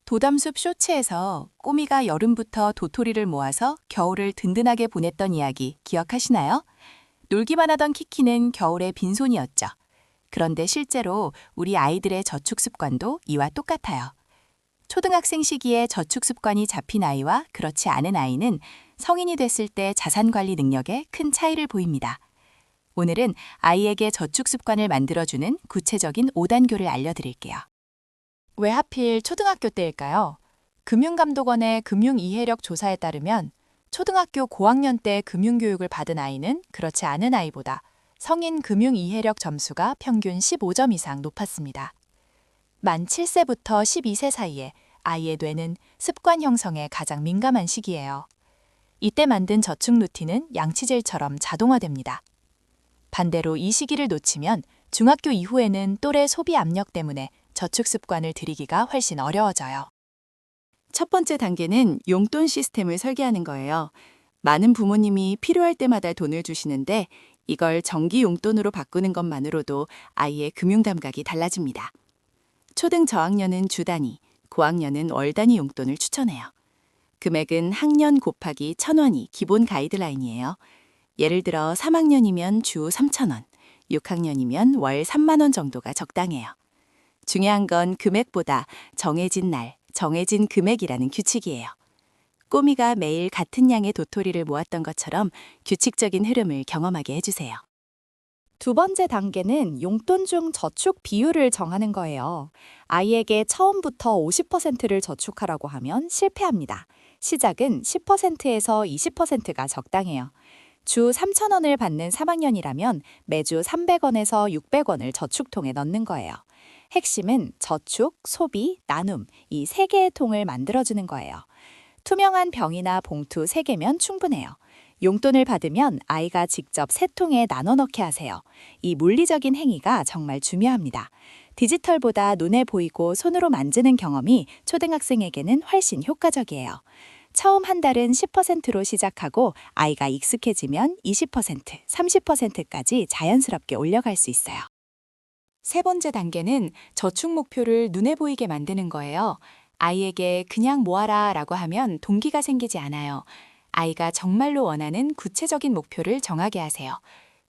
도담숲 쇼츠에서 꼬미가 여름부터 도토리를 모아서 겨울을 든든하게 보냈던 이야기 기억하시나요? 놀기만 하던 키키는 겨울에 빈손이었죠. 그런데 실제로 우리 아이들의 저축 습관도 이와 똑같아요. 초등학생 시기에 저축 습관이 잡힌 아이와 그렇지 않은 아이는 성인이 됐을 때 자산 관리 능력에 큰 차이를 보입니다. 오늘은 아이에게 저축 습관을 만들어주는 구체적인 5단계를 알려드릴게요. 왜 하필 초등학교 때일까요? 금융감독원의 금융이해력 조사에 따르면 초등학교 고학년 때 금융교육을 받은 아이는 그렇지 않은 아이보다 성인 금융이해력 점수가 평균 15점 이상 높았습니다. 만 7세부터 12세 사이에 아이의 뇌는 습관 형성에 가장 민감한 시기예요. 이때 만든 저축 루틴은 양치질처럼 자동화됩니다. 반대로 이 시기를 놓치면 중학교 이후에는 또래 소비 압력 때문에 저축 습관을 들이기가 훨씬 어려워져요. 첫 번째 단계는 용돈 시스템을 설계하는 거예요. 많은 부모님이 필요할 때마다 돈을 주시는데 이걸 정기 용돈으로 바꾸는 것만으로도 아이의 금융 감각이 달라집니다. 초등 저학년은 주 단위, 고학년은 월 단위 용돈을 추천해요. 금액은 학년 곱하기 1,000원이 기본 가이드라인이에요. 예를 들어 3학년이면 주 3,000원, 6학년이면 월 3만 원 정도가 적당해요. 중요한 건 금액보다 정해진 날, 정해진 금액이라는 규칙이에요. 꼬미가 매일 같은 양의 도토리를 모았던 것처럼 규칙적인 흐름을 경험하게 해주세요. 두 번째 단계는 용돈 중 저축 비율을 정하는 거예요. 아이에게 처음부터 50%를 저축하라고 하면 실패합니다. 시작은 10%에서 20%가 적당해요. 주 3,000원을 받는 3학년이라면 매주 300원에서 600원을 저축통에 넣는 거예요. 핵심은 저축, 소비, 나눔 이 세 개의 통을 만들어주는 거예요. 투명한 병이나 봉투 3개면 충분해요. 용돈을 받으면 아이가 직접 세 통에 나눠 넣게 하세요. 이 물리적인 행위가 정말 중요합니다. 디지털보다 눈에 보이고 손으로 만지는 경험이 초등학생에게는 훨씬 효과적이에요. 처음 한 달은 10%로 시작하고 아이가 익숙해지면 20%, 30%까지 자연스럽게 올려갈 수 있어요. 세 번째 단계는 저축 목표를 눈에 보이게 만드는 거예요. 아이에게 그냥 모아라 라고 하면 동기가 생기지 않아요. 아이가 정말로 원하는 구체적인 목표를 정하게 하세요.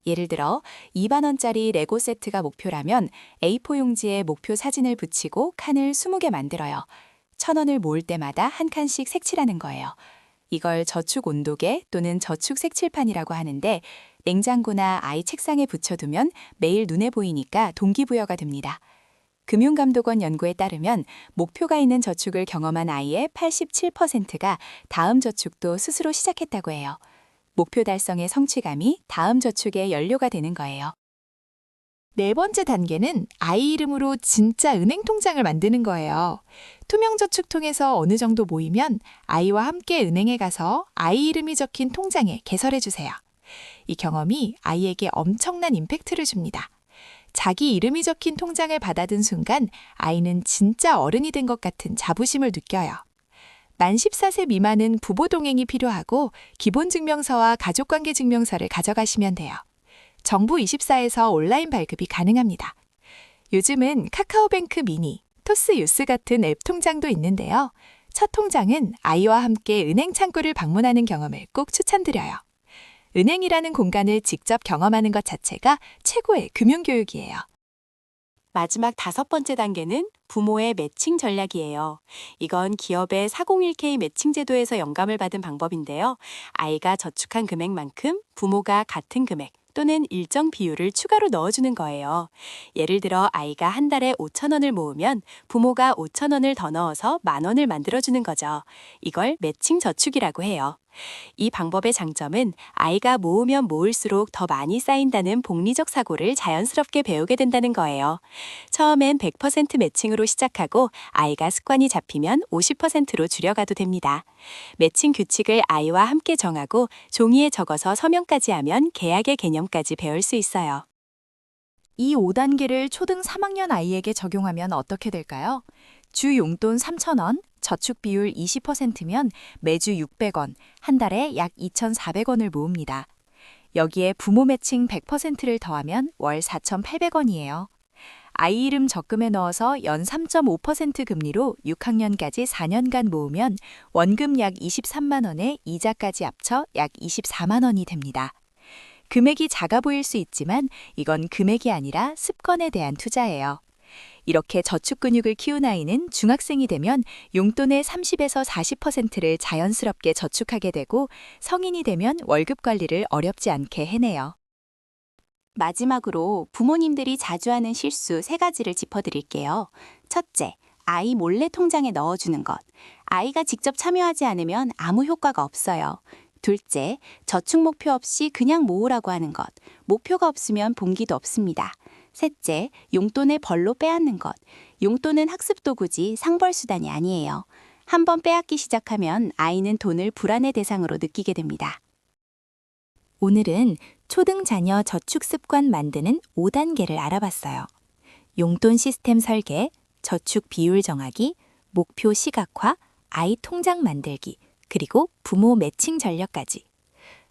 예를 들어 2만 원짜리 레고 세트가 목표라면 A4 용지에 목표 사진을 붙이고 칸을 20개 만들어요. 1,000원을 모을 때마다 한 칸씩 색칠하는 거예요. 이걸 저축 온도계 또는 저축 색칠판이라고 하는데 냉장고나 아이 책상에 붙여두면 매일 눈에 보이니까 동기부여가 됩니다. 금융감독원 연구에 따르면 목표가 있는 저축을 경험한 아이의 87%가 다음 저축도 스스로 시작했다고 해요. 목표 달성의 성취감이 다음 저축의 연료가 되는 거예요. 네 번째 단계는 아이 이름으로 진짜 은행 통장을 만드는 거예요. 투명 저축통에서 어느 정도 모이면 아이와 함께 은행에 가서 아이 이름이 적힌 통장에 개설해 주세요. 이 경험이 아이에게 엄청난 임팩트를 줍니다. 자기 이름이 적힌 통장을 받아든 순간 아이는 진짜 어른이 된 것 같은 자부심을 느껴요. 만 14세 미만은 부모 동행이 필요하고 기본증명서와 가족관계증명서를 가져가시면 돼요. 정부24에서 온라인 발급이 가능합니다. 요즘은 카카오뱅크 미니, 토스유스 같은 앱 통장도 있는데요. 첫 통장은 아이와 함께 은행 창구를 방문하는 경험을 꼭 추천드려요. 은행이라는 공간을 직접 경험하는 것 자체가 최고의 금융교육이에요. 마지막 5번째 단계는 부모의 매칭 전략이에요. 이건 기업의 401k 매칭 제도에서 영감을 받은 방법인데요. 아이가 저축한 금액만큼 부모가 같은 금액 또는 일정 비율을 추가로 넣어주는 거예요. 예를 들어 아이가 한 달에 5,000원을 모으면 부모가 5,000원을 더 넣어서 10,000원을 만들어주는 거죠. 이걸 매칭 저축이라고 해요. 이 방법의 장점은 아이가 모으면 모을수록 더 많이 쌓인다는 복리적 사고를 자연스럽게 배우게 된다는 거예요. 처음엔 100% 매칭으로 시작하고 아이가 습관이 잡히면 50%로 줄여가도 됩니다. 매칭 규칙을 아이와 함께 정하고 종이에 적어서 서명까지 하면 계약의 개념까지 배울 수 있어요. 이 5단계를 초등 3학년 아이에게 적용하면 어떻게 될까요? 주 용돈 3,000원, 저축 비율 20%면 매주 600원, 한 달에 약 2,400원을 모읍니다. 여기에 부모 매칭 100%를 더하면 월 4,800원이에요. 아이 이름 적금에 넣어서 연 3.5% 금리로 6학년까지 4년간 모으면 원금 약 23만 원에 이자까지 합쳐 약 24만 원이 됩니다. 금액이 작아 보일 수 있지만 이건 금액이 아니라 습관에 대한 투자예요. 이렇게 저축 근육을 키운 아이는 중학생이 되면 용돈의 30에서 40%를 자연스럽게 저축하게 되고 성인이 되면 월급 관리를 어렵지 않게 해내요. 마지막으로 부모님들이 자주 하는 실수 3가지를 짚어드릴게요. 첫째, 아이 몰래 통장에 넣어주는 것. 아이가 직접 참여하지 않으면 아무 효과가 없어요. 둘째, 저축 목표 없이 그냥 모으라고 하는 것. 목표가 없으면 동기도 없습니다. 셋째, 용돈을 벌로 빼앗는 것. 용돈은 학습 도구지 상벌 수단이 아니에요. 한번 빼앗기 시작하면 아이는 돈을 불안의 대상으로 느끼게 됩니다. 오늘은 초등 자녀 저축 습관 만드는 5단계를 알아봤어요. 용돈 시스템 설계, 저축 비율 정하기, 목표 시각화, 아이 통장 만들기, 그리고 부모 매칭 전략까지.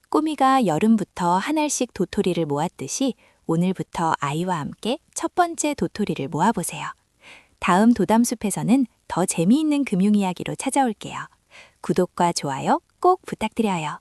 꼬미가 여름부터 한 알씩 도토리를 모았듯이 오늘부터 아이와 함께 첫 번째 도토리를 모아보세요. 다음 도담숲에서는 더 재미있는 금융 이야기로 찾아올게요. 구독과 좋아요 꼭 부탁드려요.